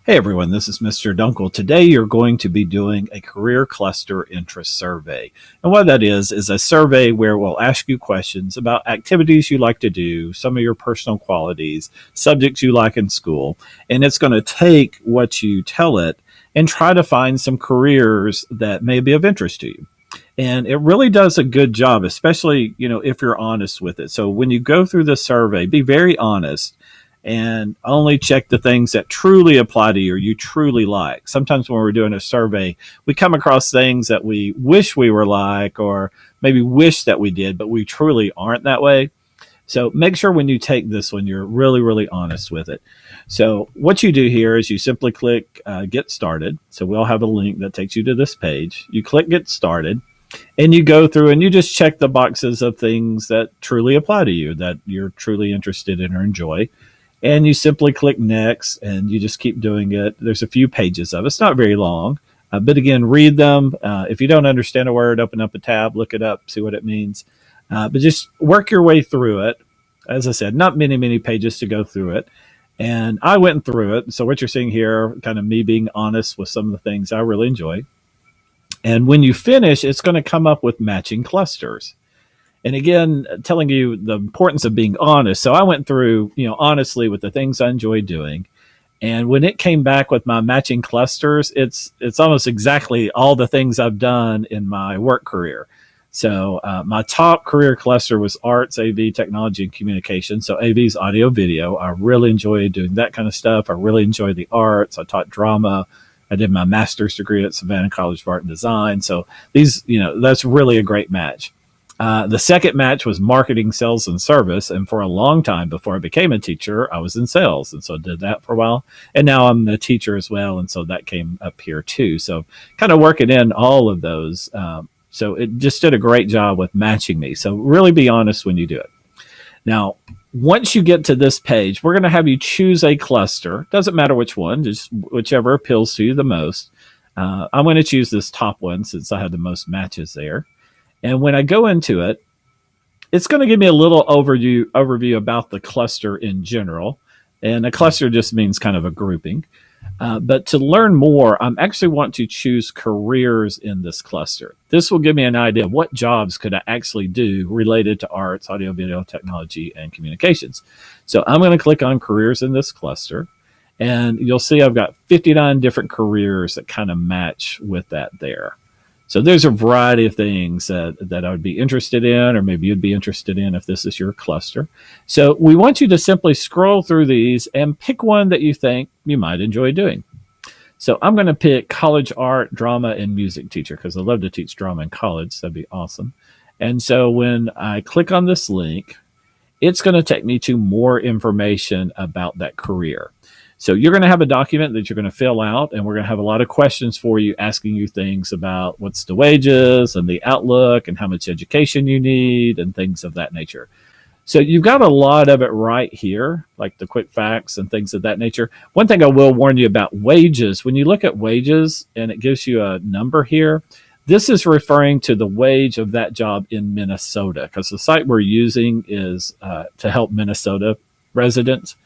Hey everyone, this is Mr. Dunkel. Today you're going to be doing a career cluster interest survey. And what that is a survey where we'll ask you questions about activities you like to do, some of your personal qualities, subjects you like in school. And it's going to take what you tell it and try to find some careers that may be of interest to you. And it really does a good job, especially, if you're honest with it. So when you go through the survey, be very honest and only check the things that truly apply to you or you truly like. Sometimes when we're doing a survey, we come across things that we wish we were like or maybe wish that we did, but we truly aren't that way. So make sure when you take this one, you're really, really honest with it. So what you do here is you simply click Get Started. So we'll have a link that takes you to this page. You click Get Started. And you go through and you just check the boxes of things that truly apply to you, that you're truly interested in or enjoy. And you simply click Next and you just keep doing it. There's a few pages of it. It's not very long. But again, read them. If you don't understand a word, open up a tab, look it up, see what it means. But just work your way through it. As I said, not many, many pages to go through it. And I went through it. So what you're seeing here, kind of me being honest with some of the things I really enjoy. And when you finish, it's going to come up with matching clusters. And again, telling you the importance of being honest. So I went through, honestly with the things I enjoy doing. And when it came back with my matching clusters, it's almost exactly all the things I've done in my work career. So my top career cluster was arts, AV, technology, and communication. So AV is audio, video. I really enjoy doing that kind of stuff. I really enjoy the arts. I taught drama. I did my master's degree at Savannah College of Art and Design. So these, that's really a great match. The second match was marketing, sales, and service. And for a long time before I became a teacher, I was in sales. And so I did that for a while. And now I'm a teacher as well. And so that came up here too. So kind of working in all of those. So it just did a great job with matching me. So really be honest when you do it. Now, once you get to this page, we're going to have you choose a cluster. Doesn't matter which one, just whichever appeals to you the most. I'm going to choose this top one since I had the most matches there. And when I go into it, it's going to give me a little overview about the cluster in general. And a cluster just means kind of a grouping. But to learn more, I actually want to choose careers in this cluster. This will give me an idea of what jobs could I actually do related to arts, audio, video, technology, and communications. So I'm going to click on careers in this cluster. And you'll see I've got 59 different careers that kind of match with that there. So there's a variety of things that I would be interested in, or maybe you'd be interested in if this is your cluster. So we want you to simply scroll through these and pick one that you think you might enjoy doing. So I'm going to pick college art, drama, and music teacher because I love to teach drama in college. That'd be awesome. And so when I click on this link, it's going to take me to more information about that career. So you're going to have a document that you're going to fill out, and we're going to have a lot of questions for you, asking you things about what's the wages and the outlook and how much education you need and things of that nature. So you've got a lot of it right here, like the quick facts and things of that nature. One thing I will warn you about wages, when you look at wages and it gives you a number here, this is referring to the wage of that job in Minnesota because the site we're using is to help Minnesota residents.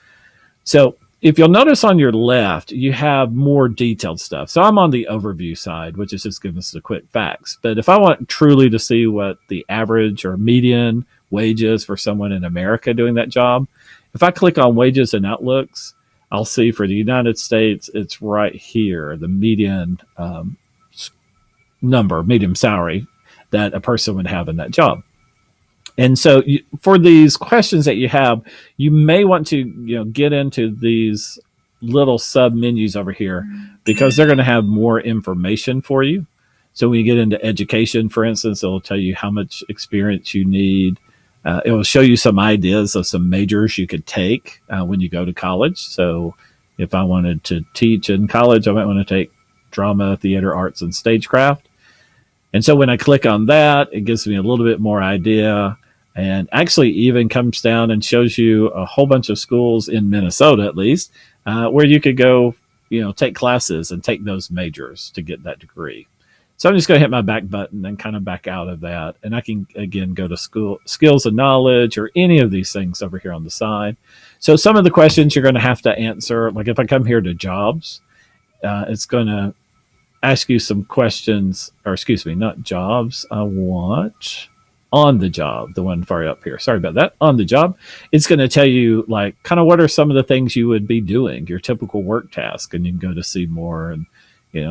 So if you'll notice on your left, you have more detailed stuff. So I'm on the overview side, which is just giving us the quick facts. But if I want truly to see what the average or median wage is for someone in America doing that job, if I click on wages and outlooks, I'll see for the United States, it's right here, the median median salary that a person would have in that job. And so for these questions that you have, you may want to get into these little sub menus over here because they're going to have more information for you. So when you get into education, for instance, it'll tell you how much experience you need. It will show you some ideas of some majors you could take when you go to college. So if I wanted to teach in college, I might want to take drama, theater, arts, and stagecraft. And so when I click on that, it gives me a little bit more idea. And actually even comes down and shows you a whole bunch of schools in Minnesota, at least, where you could go, take classes and take those majors to get that degree. So I'm just going to hit my back button and kind of back out of that. And I can, again, go to school skills and knowledge or any of these things over here on the side. So some of the questions you're going to have to answer, like if I come here to jobs, It's going to ask you some questions, or excuse me, not jobs. I want on the job, the one far up here. Sorry about that. On the job, it's going to tell you like kind of what are some of the things you would be doing, your typical work task, and you can go to see more. And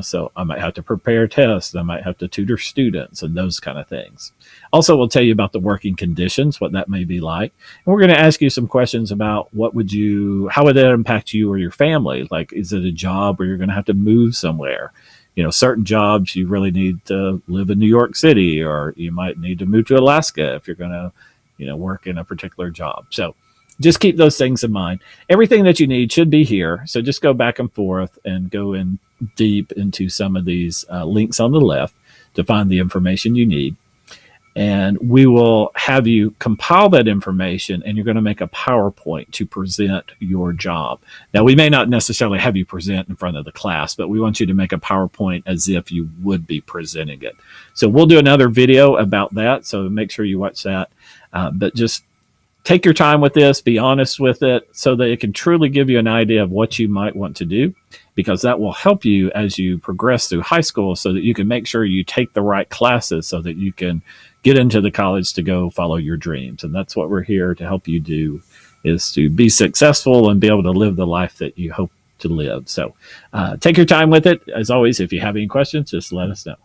so I might have to prepare tests, I might have to tutor students, and those kind of things. Also, we'll tell you about the working conditions, what that may be like, and we're going to ask you some questions about how would that impact you or your family? Like, is it a job where you're going to have to move somewhere? Certain jobs you really need to live in New York City, or you might need to move to Alaska if you're going to, work in a particular job. So just keep those things in mind. Everything that you need should be here. So just go back and forth and go in deep into some of these links on the left to find the information you need. And we will have you compile that information, and you're going to make a PowerPoint to present your job. Now, we may not necessarily have you present in front of the class, but we want you to make a PowerPoint as if you would be presenting it. So we'll do another video about that, so make sure you watch that. But just take your time with this, be honest with it, so that it can truly give you an idea of what you might want to do, because that will help you as you progress through high school, so that you can make sure you take the right classes so that you can get into the college to go follow your dreams. And that's what we're here to help you do, is to be successful and be able to live the life that you hope to live. So take your time with it. As always, if you have any questions, just let us know.